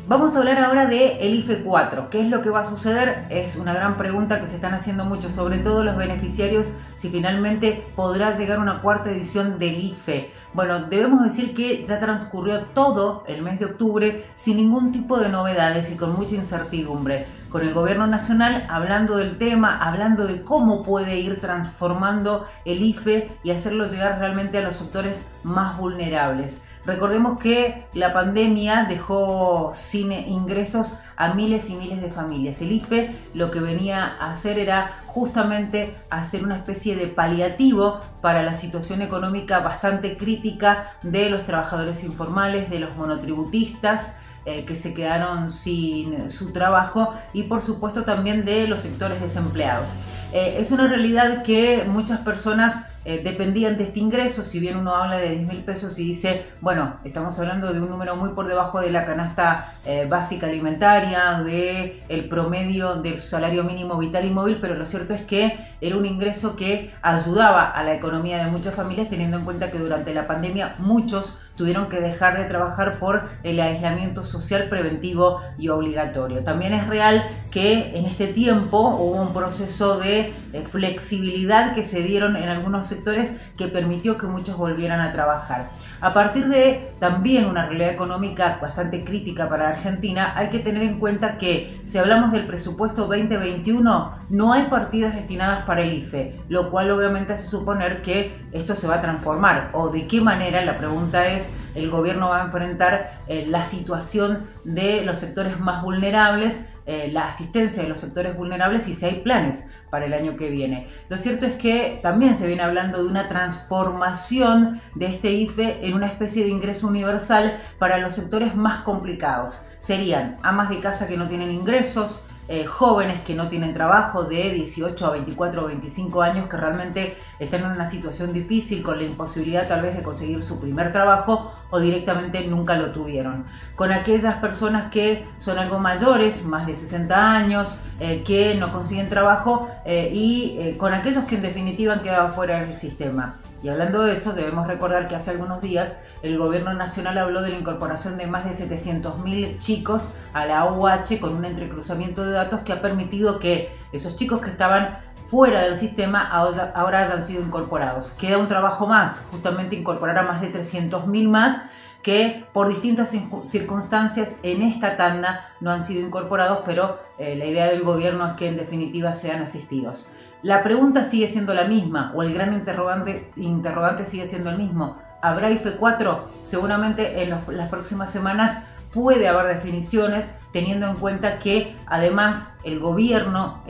Vamos a hablar ahora de el IFE 4. ¿Qué es lo que va a suceder? Es una gran pregunta que se están haciendo muchos, sobre todo los beneficiarios, si finalmente podrá llegar una cuarta edición del IFE. Bueno, debemos decir que ya transcurrió todo el mes de octubre sin ningún tipo de novedades y con mucha incertidumbre. Con el gobierno nacional hablando del tema, hablando de cómo puede ir transformando el IFE y hacerlo llegar realmente a los sectores más vulnerables. Recordemos que la pandemia dejó sin ingresos a miles y miles de familias. El IFE lo que venía a hacer era justamente hacer una especie de paliativo para la situación económica bastante crítica de los trabajadores informales, de los monotributistas, que se quedaron sin su trabajo y por supuesto también de los sectores desempleados. Es una realidad que muchas personas dependían de este ingreso. Si bien uno habla de 10.000 pesos y dice, bueno, estamos hablando de un número muy por debajo de la canasta básica alimentaria, del promedio del salario mínimo vital y móvil, pero lo cierto es que era un ingreso que ayudaba a la economía de muchas familias, teniendo en cuenta que durante la pandemia muchos tuvieron que dejar de trabajar por el aislamiento social preventivo y obligatorio. También es real que en este tiempo hubo un proceso de flexibilidad que se dieron en algunos sectores que permitió que muchos volvieran a trabajar. A partir de también una realidad económica bastante crítica para Argentina, hay que tener en cuenta que si hablamos del presupuesto 2021, no hay partidas destinadas para el IFE, lo cual obviamente hace suponer que esto se va a transformar. ¿O de qué manera? La pregunta es, el gobierno va a enfrentar la situación de los sectores más vulnerables, la asistencia de los sectores vulnerables y si hay planes para el año que viene. Lo cierto es que también se viene hablando de una transformación de este IFE en una especie de ingreso universal para los sectores más complicados. Serían amas de casa que no tienen ingresos, jóvenes que no tienen trabajo de 18 a 24 o 25 años que realmente están en una situación difícil con la imposibilidad tal vez de conseguir su primer trabajo o directamente nunca lo tuvieron. Con aquellas personas que son algo mayores, más de 60 años, que no consiguen trabajo y con aquellos que en definitiva han quedado fuera del sistema. Y hablando de eso, debemos recordar que hace algunos días el gobierno nacional habló de la incorporación de más de 700.000 chicos a la UH con un entrecruzamiento de datos que ha permitido que esos chicos que estaban fuera del sistema ahora hayan sido incorporados. Queda un trabajo más, justamente incorporar a más de 300.000 más que por distintas circunstancias en esta tanda no han sido incorporados, pero la idea del gobierno es que en definitiva sean asistidos. La pregunta sigue siendo la misma, o el gran interrogante sigue siendo el mismo. ¿Habrá IFE 4? Seguramente en las próximas semanas puede haber definiciones, teniendo en cuenta que además el gobierno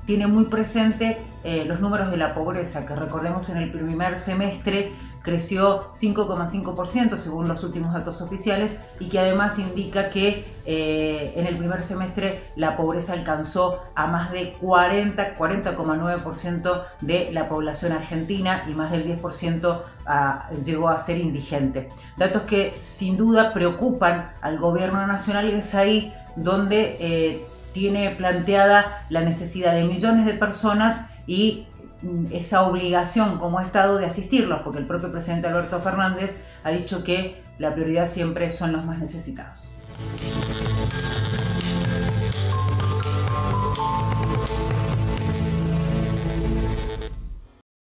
tiene muy presente los números de la pobreza, que recordemos en el primer semestre creció 5,5% según los últimos datos oficiales y que además indica que en el primer semestre la pobreza alcanzó a más de 40,9% de la población argentina y más del 10% llegó a ser indigente. Datos que sin duda preocupan al gobierno nacional y es ahí donde tiene planteada la necesidad de millones de personas y esa obligación como Estado de asistirlos, porque el propio presidente Alberto Fernández ha dicho que la prioridad siempre son los más necesitados.